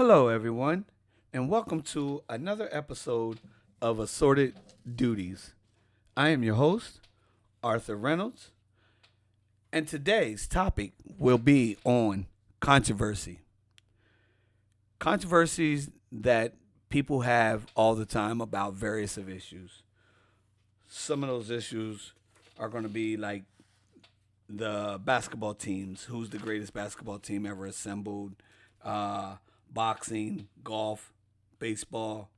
Hello, everyone, and welcome to another episode of Assorted Duties. I am your host, Arthur Reynolds, and today's topic will be on controversy. Controversies that people have all the time about various of issues. Some of those issues are going to be like the basketball teams. Who's the greatest basketball team ever assembled? Uh, Boxing, golf, baseball,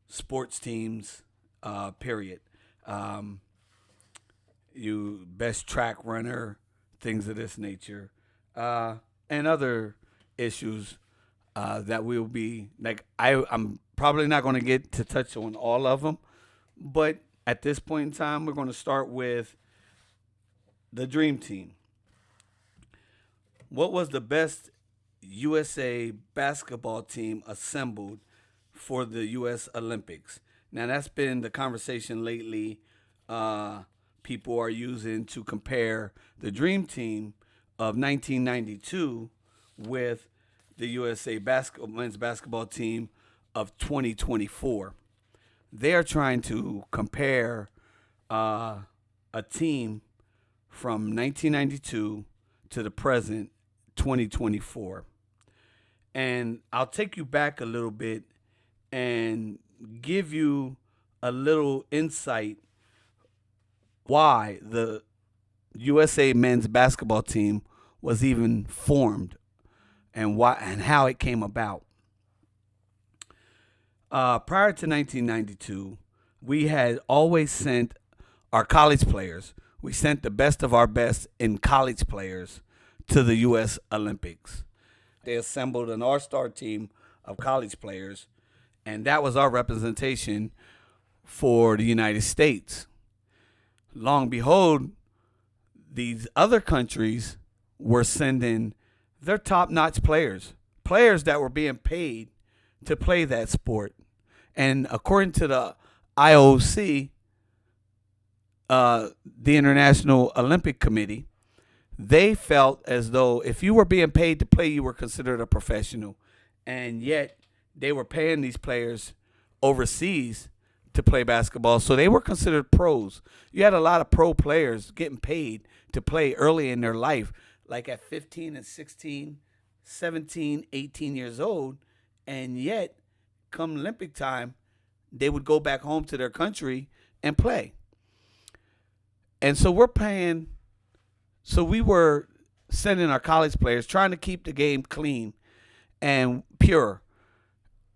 sports teams. Period. Um, you best track runner, things of this nature, and other issues that will be like I'm probably not going to get to touch on all of them, but at this point in time, we're going to start with the dream team. What was the best USA basketball team assembled for the U.S. Olympics? Now, that's been the conversation lately. People are using to compare the dream team of 1992 with the USA men's basketball team of 2024. They are trying to compare a team from 1992 to the present 2024. And I'll take you back a little bit and give you a little insight why the USA men's basketball team was even formed and why and how it came about. Prior to 1992, we had always sent our college players. We sent the best of our best in college players to the U.S. Olympics. They assembled an all-star team of college players, and that was our representation for the United States. Long behold, these other countries were sending their top-notch players, players that were being paid to play that sport. And according to the IOC, the International Olympic Committee, they felt as though if you were being paid to play, you were considered a professional. And yet they were paying these players overseas to play basketball. So they were considered pros. You had a lot of pro players getting paid to play early in their life, like at 15 and 16, 17, 18 years old. And yet, come Olympic time, they would go back home to their country and play. And so we were sending our college players, trying to keep the game clean and pure.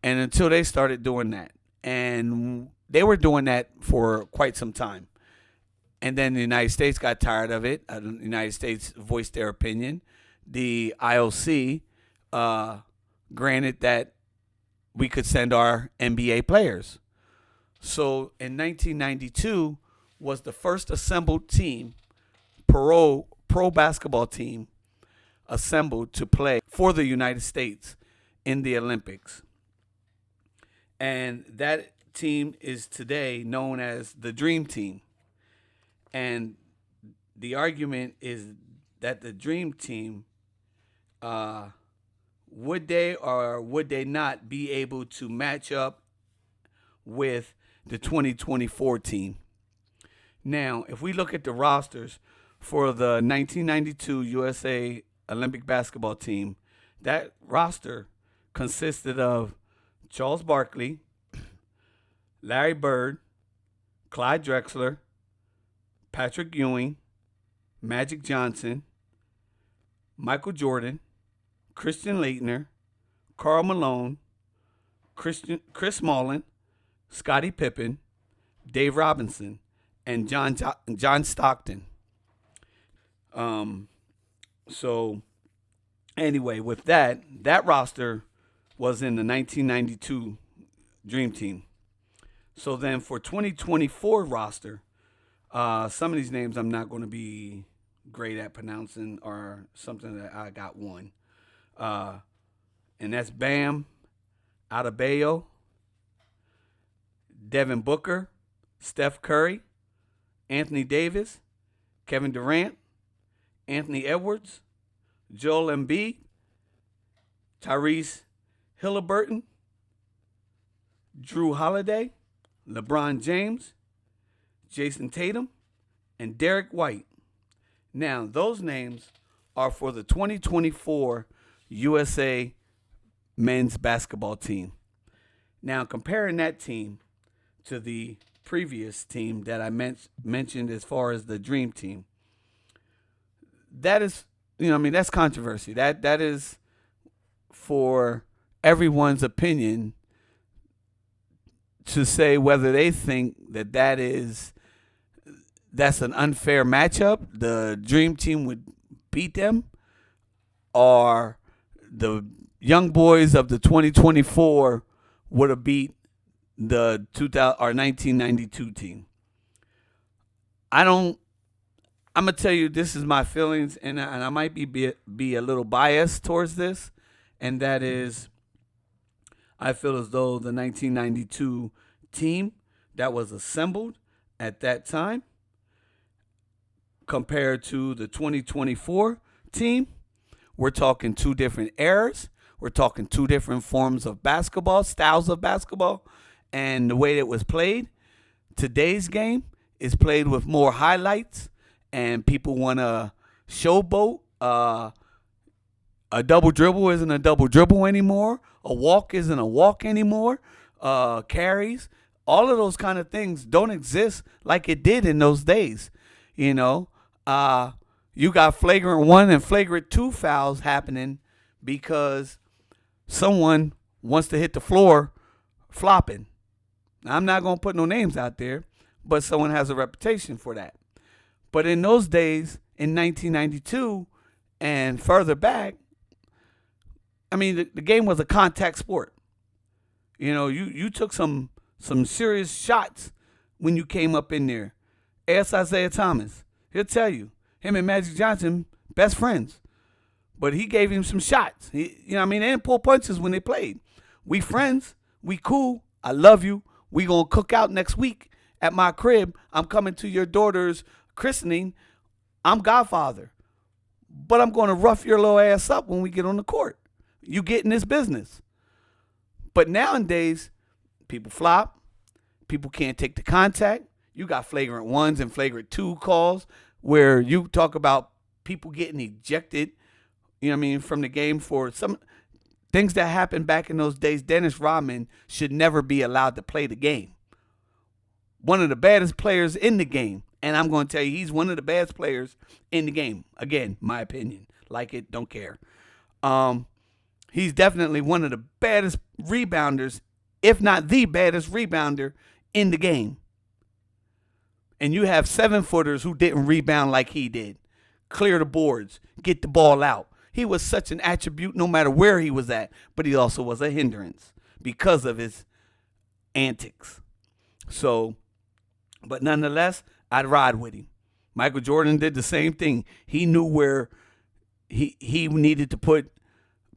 And until they started doing that. And they were doing that for quite some time. And then the United States got tired of it. The United States voiced their opinion. The IOC granted that we could send our NBA players. So in 1992 was the first assembled team, pro basketball team, assembled to play for the United States in the Olympics. And that team is today known as the Dream Team. And the argument is that the Dream Team, would they or would they not be able to match up with the 2024 team? Now, if we look at the rosters for the 1992 USA Olympic basketball team, that roster consisted of Charles Barkley, Larry Bird, Clyde Drexler, Patrick Ewing, Magic Johnson, Michael Jordan, Christian Laettner, Karl Malone, Chris Mullin, Scottie Pippen, Dave Robinson, and John Stockton. So anyway, with that roster was in the 1992 Dream Team. So then for 2024 roster, some of these names I'm not going to be great at pronouncing or something that I got one. And that's Bam Adebayo, Devin Booker, Steph Curry, Anthony Davis, Kevin Durant, Anthony Edwards, Joel Embiid, Tyrese Halliburton, Drew Holiday, LeBron James, Jason Tatum, and Derek White. Now, those names are for the 2024 USA men's basketball team. Now, comparing that team to the previous team that I mentioned as far as the Dream Team, that is, that's controversy. That is for everyone's opinion to say whether they think that's an unfair matchup. The Dream Team would beat them, or the young boys of the 2024 would have beat the 1992 team. I'm gonna tell you, this is my feelings, and I might be a little biased towards this, and that is, I feel as though the 1992 team that was assembled at that time compared to the 2024 team, we're talking two different eras. We're talking two different forms of basketball, styles of basketball, and the way it was played. Today's game is played with more highlights, and people want to showboat. A double dribble isn't a double dribble anymore. A walk isn't a walk anymore. Carries, all of those kind of things don't exist like it did in those days. You got flagrant 1 and flagrant 2 fouls happening because someone wants to hit the floor flopping. Now, I'm not going to put no names out there, but someone has a reputation for that. But in those days, in 1992 and further back, the game was a contact sport. You took some serious shots when you came up in there. Ask Isaiah Thomas. He'll tell you. Him and Magic Johnson, best friends. But he gave him some shots. They didn't pull punches when they played. We friends. We cool. I love you. We going to cook out next week at my crib. I'm coming to your daughter's christening. I'm Godfather. But I'm going to rough your little ass up when we get on the court. You get in this business. But nowadays, people flop. People can't take the contact. You got flagrant 1s and flagrant 2 calls where you talk about people getting ejected, from the game for some things that happened back in those days. Dennis Rodman should never be allowed to play the game. One of the baddest players in the game. And I'm going to tell you, he's one of the baddest players in the game. Again, my opinion. Like it, don't care. He's definitely one of the baddest rebounders, if not the baddest rebounder in the game. And you have 7-footers who didn't rebound like he did. Clear the boards, get the ball out. He was such an attribute no matter where he was at, but he also was a hindrance because of his antics. So, but nonetheless, I'd ride with him. Michael Jordan did the same thing. He knew where he needed to put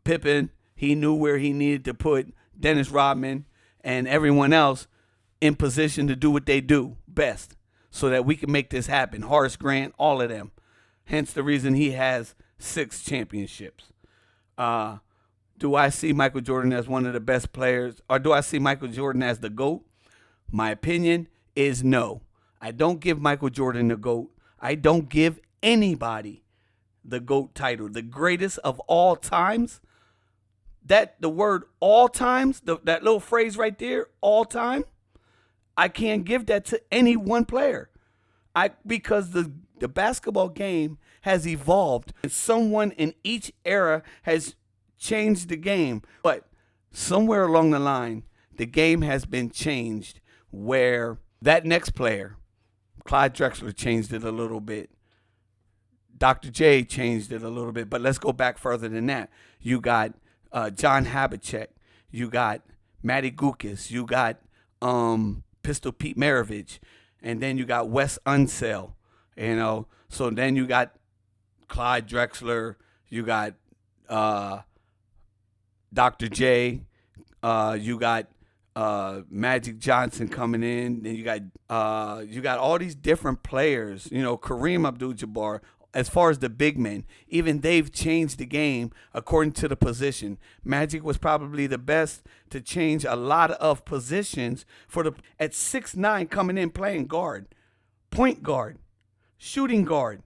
Pippen. He knew where he needed to put Dennis Rodman and everyone else in position to do what they do best so that we can make this happen. Horace Grant, all of them. Hence the reason he has 6 championships. Do I see Michael Jordan as one of the best players, or do I see Michael Jordan as the GOAT? My opinion is no. I don't give Michael Jordan the GOAT. I don't give anybody the GOAT title. The greatest of all times, the word all times, that little phrase right there, all time, I can't give that to any one player. Because the basketball game has evolved, and someone in each era has changed the game. But somewhere along the line, the game has been changed where that next player, Clyde Drexler, changed it a little bit. Dr. J changed it a little bit. But let's go back further than that. You got John Havlicek. You got Matty Gukas. You got Pistol Pete Maravich. And then you got Wes Unseld. So then you got Clyde Drexler. You got Dr. J. You got Magic Johnson coming in. Then you got all these different players. Kareem Abdul-Jabbar. as far as the big men, even they've changed the game according to the position. Magic was probably the best to change a lot of positions for the at 6'9" coming in playing guard, point guard, shooting guard,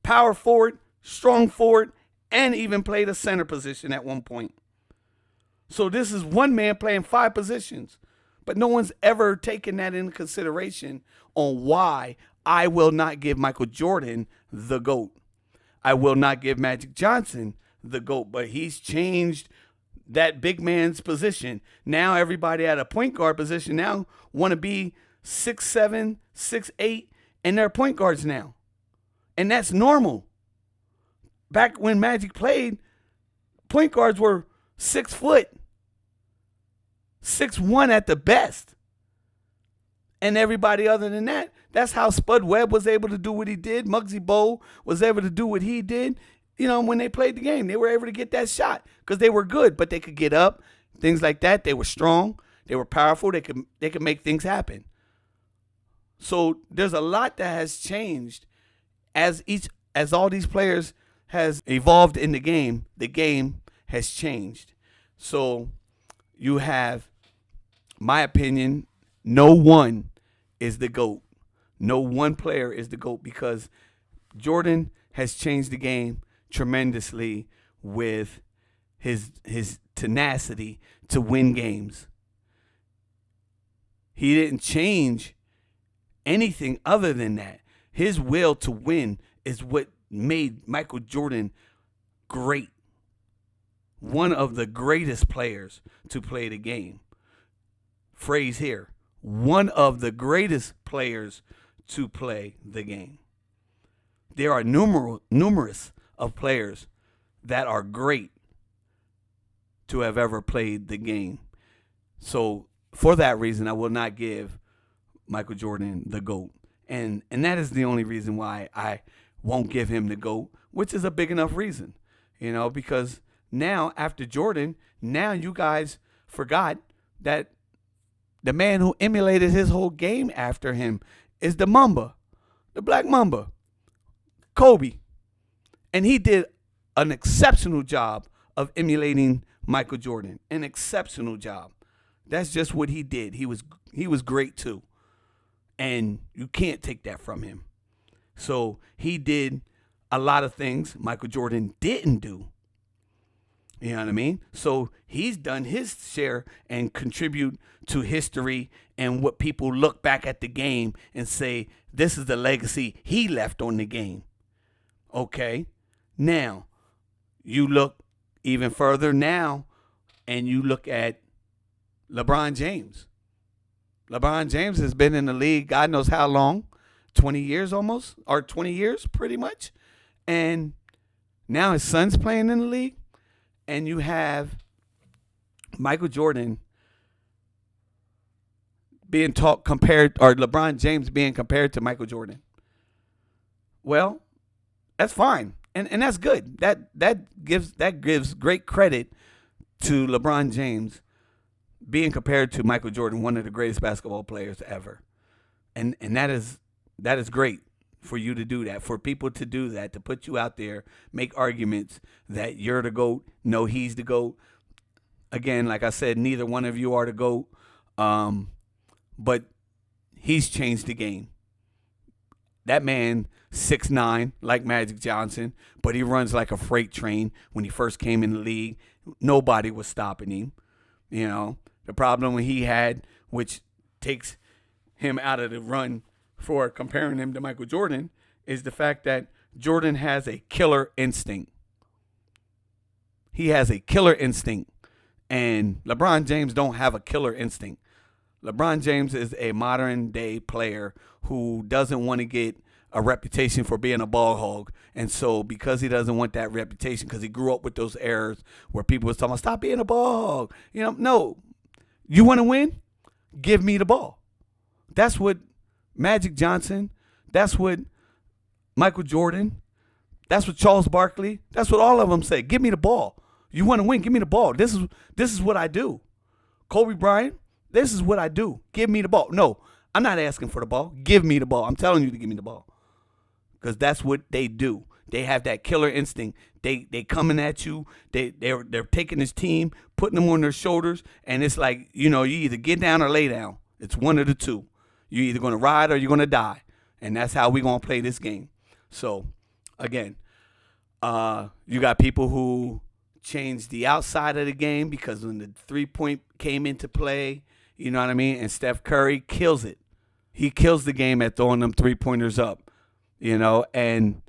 power forward, strong forward, and even played a center position at one point. So this is one man playing 5 positions. But no one's ever taken that into consideration on why I will not give Michael Jordan the GOAT. I will not give Magic Johnson the GOAT, but he's changed that big man's position. Now everybody at a point guard position now want to be 6'7", 6'8", and they're point guards now. And that's normal. Back when Magic played, point guards were 6 foot. 6'1" at the best. And everybody other than that, that's how Spud Webb was able to do what he did. Muggsy Bogues was able to do what he did. You know, when they played the game, they were able to get that shot because they were good, but they could get up, things like that. They were strong. They were powerful. They could make things happen. So there's a lot that has changed as all these players has evolved in the game has changed. So you have, my opinion, no one is the GOAT. No one player is the GOAT because Jordan has changed the game tremendously with his tenacity to win games. He didn't change anything other than that. His will to win is what made Michael Jordan great. One of the greatest players to play the game. Phrase here. One of the greatest players to play the game. There are numerous of players that are great to have ever played the game. So for that reason, I will not give Michael Jordan the GOAT. And that is the only reason why I won't give him the GOAT, which is a big enough reason, because now after Jordan, now you guys forgot that the man who emulated his whole game after him is the Mamba, the Black Mamba, Kobe. And he did an exceptional job of emulating Michael Jordan. An exceptional job. That's just what he did. He was great too. And you can't take that from him. So he did a lot of things Michael Jordan didn't do. You know what I mean? So he's done his share and contribute to history and what people look back at the game and say, this is the legacy he left on the game. Okay. Now, you look even further now and you look at LeBron James. LeBron James has been in the league God knows how long, 20 years almost, or 20 years pretty much. And now his son's playing in the league. And you have Michael Jordan being compared, or LeBron James being compared to Michael Jordan. Well, that's fine. And that's good. That gives great credit to LeBron James being compared to Michael Jordan, one of the greatest basketball players ever. And that is great for you to do that, for people to do that, to put you out there, make arguments that you're the GOAT. No, he's the GOAT. Again, like I said, neither one of you are the GOAT. But he's changed the game. That man, 6'9", like Magic Johnson, but he runs like a freight train. When he first came in the league, nobody was stopping him. The problem he had, which takes him out of the run for comparing him to Michael Jordan, is the fact that Jordan has a killer instinct. He has a killer instinct, and LeBron James don't have a killer instinct. LeBron James is a modern day player who doesn't want to get a reputation for being a ball hog. And so because he doesn't want that reputation, because he grew up with those errors where people was talking about, stop being a ball hog. No. You want to win? Give me the ball. That's what Magic Johnson, that's what Michael Jordan, that's what Charles Barkley, that's what all of them say. Give me the ball. You want to win? Give me the ball. This is what I do. Kobe Bryant, this is what I do. Give me the ball. No, I'm not asking for the ball. Give me the ball. I'm telling you to give me the ball. because that's what they do. They have that killer instinct. They coming at you. They're taking this team, putting them on their shoulders, and it's like, you either get down or lay down. It's one of the two. You're either gonna ride or you're gonna die, and that's how we gonna play this game. So, again, you got people who changed the outside of the game because when the 3-point came into play, you know what I mean? And Steph Curry kills it. He kills the game at throwing them 3-pointers up, and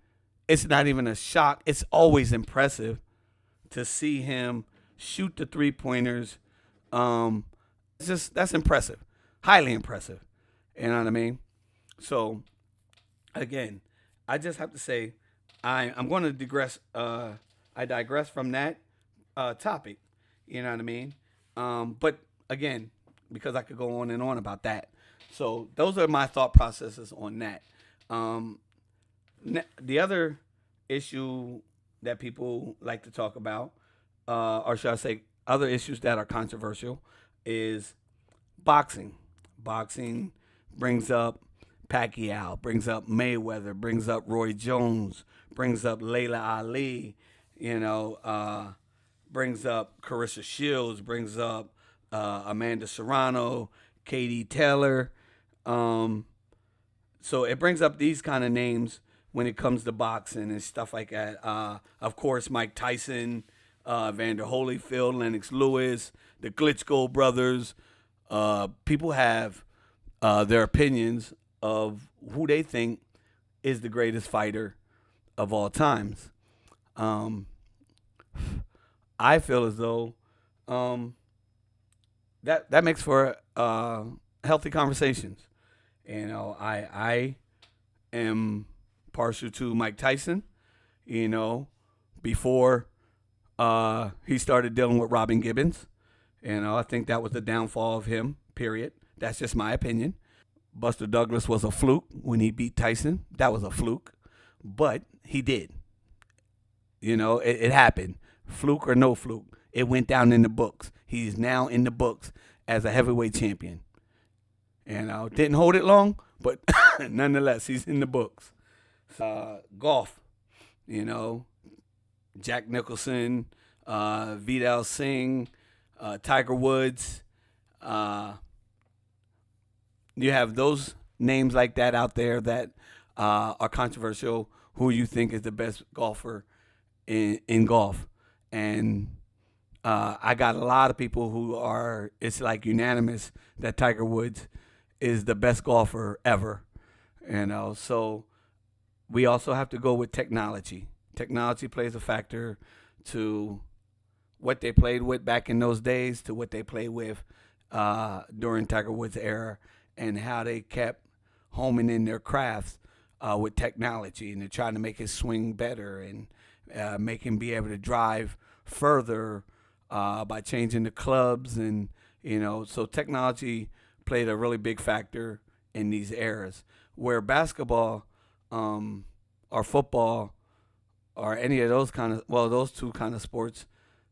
it's not even a shock. It's always impressive to see him shoot the 3-pointers. That's impressive. Highly impressive. You know what I mean? So, again, I just have to say, I'm going to digress. I digress from that topic. You know what I mean? But again, because I could go on and on about that. So those are my thought processes on that. The other issue that people like to talk about, or should I say, other issues that are controversial, is boxing. Boxing brings up Pacquiao, brings up Mayweather, brings up Roy Jones, brings up Layla Ali, brings up Carissa Shields, brings up Amanda Serrano, Katie Taylor. So it brings up these kind of names when it comes to boxing and stuff like that. Of course, Mike Tyson, Evander Holyfield, Lennox Lewis, the Klitschko brothers. People have their opinions of who they think is the greatest fighter of all times. I feel as though that makes for healthy conversations. I am partial to Mike Tyson. Before he started dealing with Robin Gibbons. I think that was the downfall of him. Period. That's just my opinion. Buster Douglas was a fluke when he beat Tyson. That was a fluke, but he did. It happened. Fluke or no fluke, it went down in the books. He's now in the books as a heavyweight champion. Didn't hold it long, but nonetheless, he's in the books. Golf, Jack Nicholson, Vidal Singh, Tiger Woods. You have those names like that out there that are controversial. Who you think is the best golfer in golf? And I got a lot of people who are, it's like unanimous that Tiger Woods is the best golfer ever. So we also have to go with technology. Technology plays a factor to what they played with back in those days to what they played with during Tiger Woods' era, and how they kept homing in their crafts with technology, and they're trying to make his swing better and make him be able to drive further by changing the clubs. And so technology played a really big factor in these eras, where basketball or football or any of those those two kind of sports,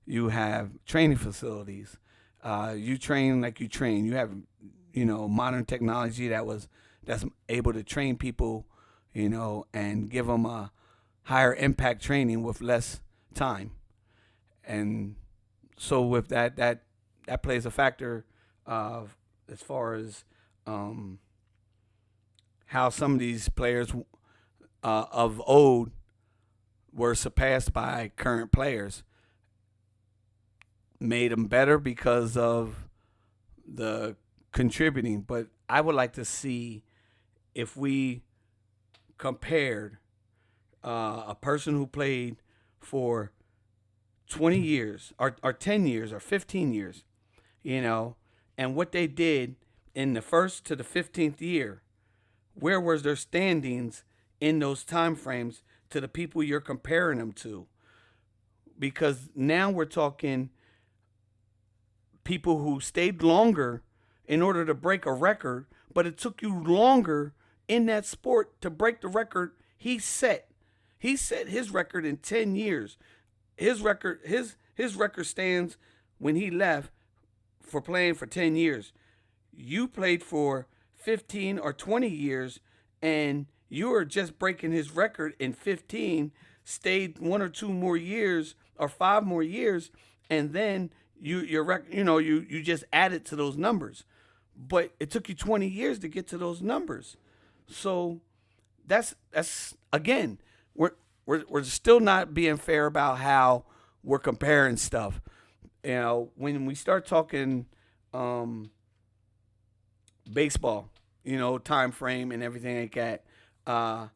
you have training facilities. You train like you train. You have modern technology that's able to train people, and give them a higher impact training with less time. And so with that plays a factor of as far as how some of these players of old were surpassed by current players. Made them better because of the contributing. But I would like to see if we compared a person who played for 20 years or 10 years or 15 years, and what they did in the first to the 15th year. Where was their standings in those time frames to the people you're comparing them to? Because now we're talking people who stayed longer in order to break a record, but it took you longer in that sport to break the record he set. He set his record in 10 years. His record stands when he left for playing for 10 years. You played for 15 or 20 years, and You are just breaking his record in 15, stayed 1 or 2 more years or 5 more years, and then you just added to those numbers. But it took you 20 years to get to those numbers. So that's again, we're still not being fair about how we're comparing stuff. When we start talking um, baseball, time frame and everything like that. Uh,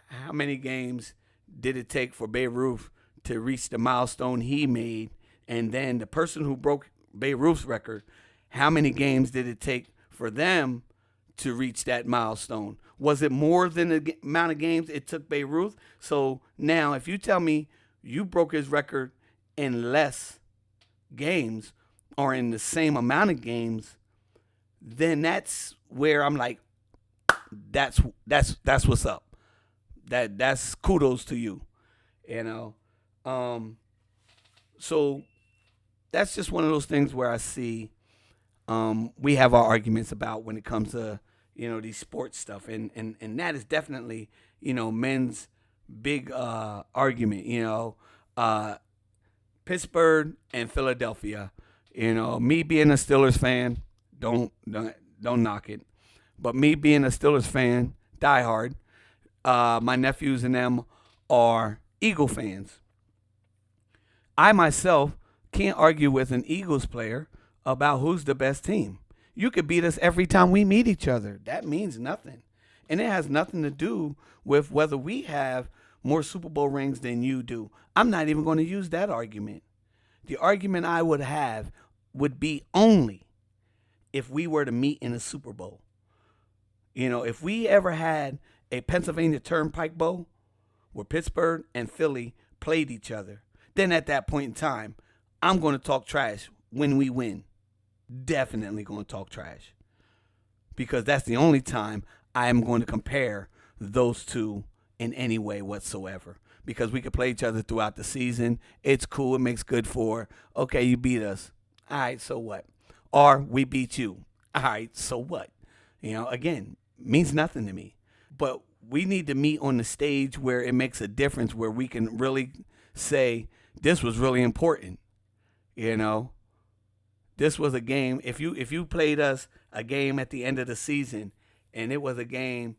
how many games did it take for Babe Ruth to reach the milestone he made? And then the person who broke Babe Ruth's record, how many games did it take for them to reach that milestone? Was it more than the amount of games it took Babe Ruth? So now, if you tell me you broke his record in less games or in the same amount of games, then that's where I'm like, that's what's up. That's kudos to you, you know. Um, so that's just one of those things where I see we have our arguments about when it comes to these sports stuff, and that is definitely men's big argument. Uh, Pittsburgh and Philadelphia. Me being a Steelers fan, don't knock it, but me being a Steelers fan, diehard. My nephews and them are Eagle fans. I myself can't argue with an Eagles player about who's the best team. You could beat us every time we meet each other. That means nothing. And it has nothing to do with whether we have more Super Bowl rings than you do. I'm not even going to use that argument. The argument I would have would be only if we were to meet in a Super Bowl. If we ever had a Pennsylvania Turnpike Bowl where Pittsburgh and Philly played each other, then at that point in time, I'm going to talk trash when we win. Definitely going to talk trash. Because that's the only time I am going to compare those two in any way whatsoever. Because we could play each other throughout the season. It's cool. It makes good for, okay, you beat us. All right, so what? Or we beat you. All right, so what? Again, means nothing to me. But we need to meet on the stage where it makes a difference, where we can really say, this was really important. This was a game. If you played us a game at the end of the season, and it was a game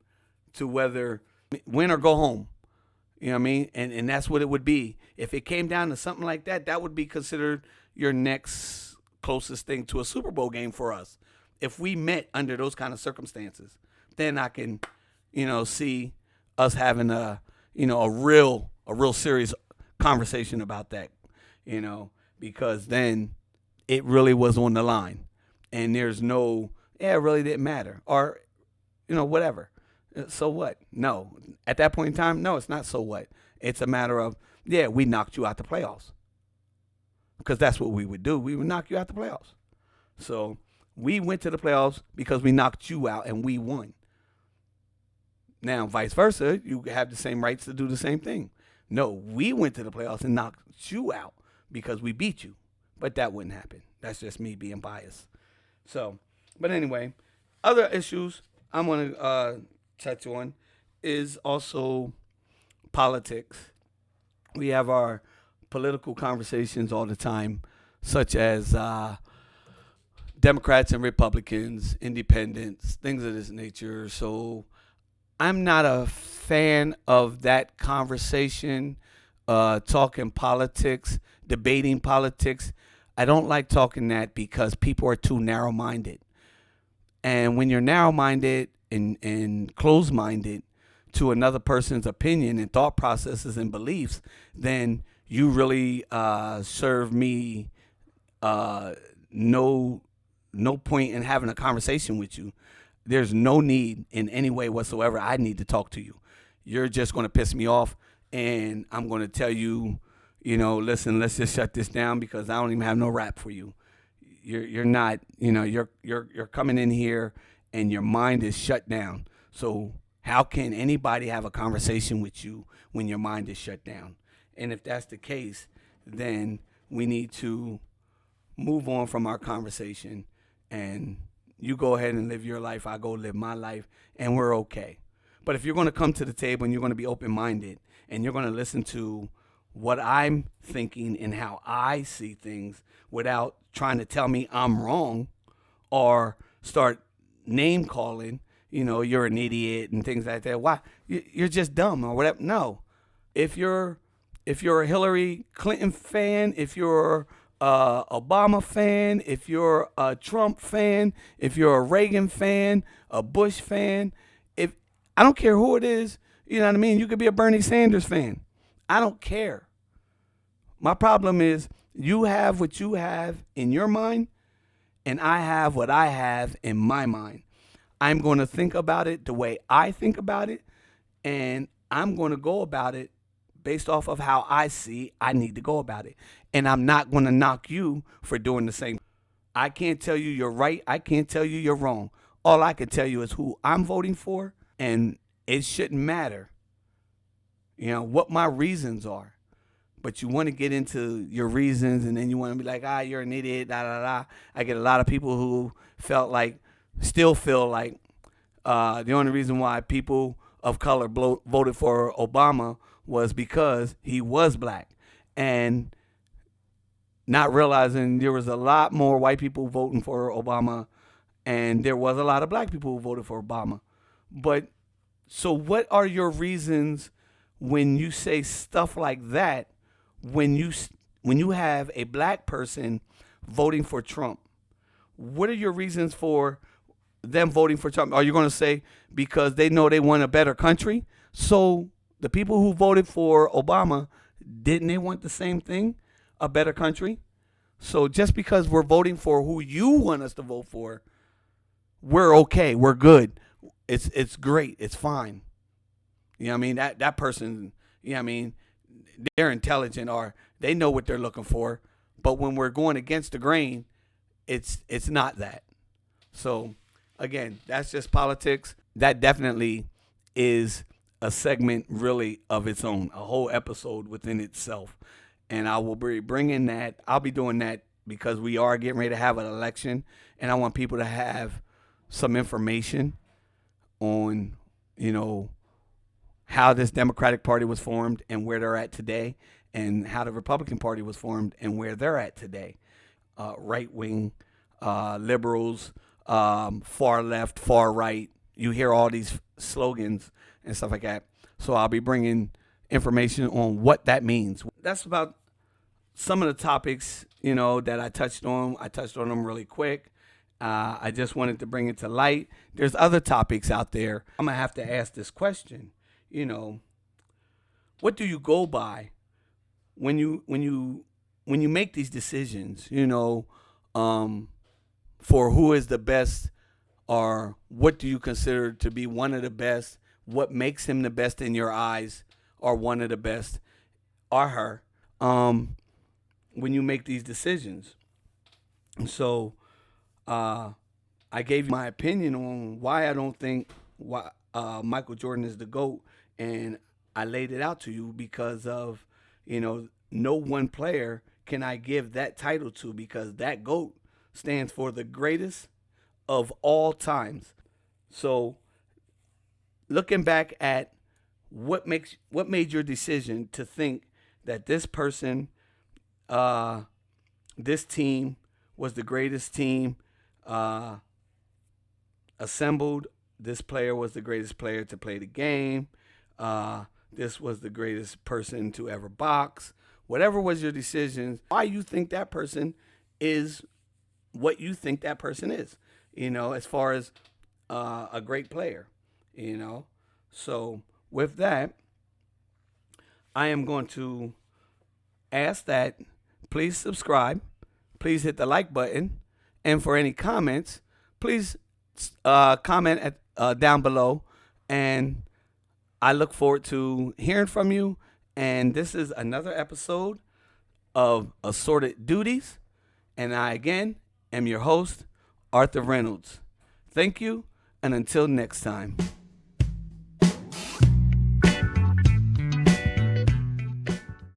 to whether win or go home, you know what I mean? And that's what it would be. If it came down to something like that, that would be considered your next closest thing to a Super Bowl game for us. If we met under those kind of circumstances, then I can, see us having a real serious conversation about that, because then it really was on the line, and there's no, it really didn't matter, or, whatever. So what? No. At that point in time, no, it's not so what. It's a matter of, yeah, we knocked you out the playoffs. Because that's what we would do. We would knock you out the playoffs. So we went to the playoffs because we knocked you out and we won. Now, vice versa, you have the same rights to do the same thing. No, we went to the playoffs and knocked you out because we beat you. But that wouldn't happen. That's just me being biased. So, but anyway, other issues I'm going to touch on is also politics. We have our political conversations all the time, such as Democrats and Republicans, independents, things of this nature. So I'm not a fan of that conversation, talking politics, debating politics. I don't like talking that because people are too narrow-minded. And when you're narrow-minded and closed-minded to another person's opinion and thought processes and beliefs, then you really serve me no point in having a conversation with you. There's no need in any way whatsoever I need to talk to you. You're just going to piss me off, and I'm going to tell you, listen, let's just shut this down because I don't even have no rap for you. You're not, you're coming in here and your mind is shut down. So how can anybody have a conversation with you when your mind is shut down? And if that's the case, then we need to move on from our conversation, and you go ahead and live your life. I go live my life, and we're okay. But if you're going to come to the table and you're going to be open minded and you're going to listen to what I'm thinking and how I see things without trying to tell me I'm wrong or start name calling, you're an idiot and things like that. Why? You're just dumb or whatever. No. If you're a Hillary Clinton fan, if you're a Obama fan, if you're a Trump fan, if you're a Reagan fan, a Bush fan, if I don't care who it is, you know what I mean? You could be a Bernie Sanders fan. I don't care. My problem is you have what you have in your mind, and I have what I have in my mind. I'm going to think about it the way I think about it, and I'm going to go about it based off of how I see I need to go about it. And I'm not going to knock you for doing the same. I can't tell you you're right. I can't tell you you're wrong. All I can tell you is who I'm voting for, and it shouldn't matter, what my reasons are. But you want to get into your reasons, and then you want to be like, you're an idiot, da, da, da. I get a lot of people who still feel like the only reason why people of color voted for Obama was because he was black. And not realizing there was a lot more white people voting for Obama, and there was a lot of black people who voted for Obama. But so what are your reasons when you say stuff like that when you have a black person voting for Trump? What are your reasons for them voting for Trump? Are you going to say because they know they want a better country? So the people who voted for Obama, didn't they want the same thing, a better country? So just because we're voting for who you want us to vote for, we're okay, we're good. It's great, it's fine. You know what I mean? That person, they're intelligent or they know what they're looking for. But when we're going against the grain, it's not that. So again, that's just politics. That definitely is a segment really of its own, a whole episode within itself. And I will be bringing that. I'll be doing that because we are getting ready to have an election, and I want people to have some information on, how this Democratic Party was formed and where they're at today, and how the Republican Party was formed and where they're at today. Right wing, liberals, far left, far right. You hear all these slogans and stuff like that. So I'll be bringing information on what that means. That's about some of the topics, that I touched on. I touched on them really quick. I just wanted to bring it to light. There's other topics out there. I'm gonna have to ask this question. What do you go by when you make these decisions? For who is the best, or what do you consider to be one of the best? What makes him the best in your eyes, or one of the best, or her? When you make these decisions. So I gave you my opinion on why I don't think Michael Jordan is the GOAT, and I laid it out to you because of, no one player can I give that title to, because that GOAT stands for the greatest of all times. So looking back at what made your decision to think that this person, this team was the greatest team assembled. This player was the greatest player to play the game. This was the greatest person to ever box. Whatever was your decision, why you think that person is what you think that person is, as far as a great player, So with that, I am going to ask that please subscribe, please hit the like button, and for any comments, please comment down below, and I look forward to hearing from you. And this is another episode of Assorted Duties, and I again am your host, Arthur Reynolds. Thank you, and until next time.